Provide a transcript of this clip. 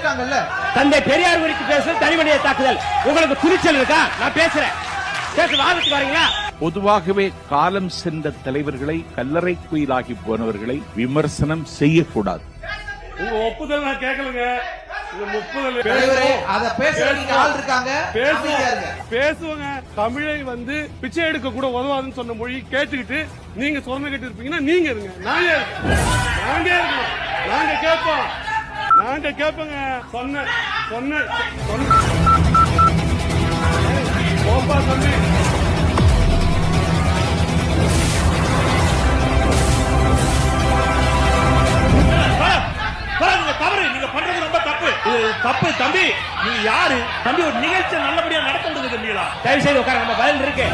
இருக்காங்கல்ல. தந்தை பெரியார் குறித்து பேசுறது தனிமனித தாக்குதல். உங்களுக்கு துணிச்சல் இருக்கா? நான் பேசுறேன். வாதத்துக்கு வரீங்களா? பொதுவாகவே காலம் சென்ற தலைவர்களை, கல்லறை குயிலாகி போனவர்களை விமர்சனம் செய்யக்கூடாது. உங்க ஒப்புதல் நான் கேட்கலங்க. பேசுவாங்க. தமிழை வந்து பிச்சை எடுக்க கூட உதவாதுன்னு சொன்ன மொழி கேட்டுக்கிட்டு நீங்க சொன்ன கேட்டு இருப்பீங்கன்னா நீங்க இருங்க. நாங்க கேட்போம். நாங்க கேட்போங்க. சொன்ன கோப்பா தம்பி. தவறு நீங்க பண்றது ரொம்ப தப்பு. தப்பு தம்பி. நீங்க யாரு தம்பி? ஒரு நிகழ்ச்சி நல்லபடியா நடத்த முடியுது. தயவு செய்து உட்கார. நம்ம பதில் இருக்கு.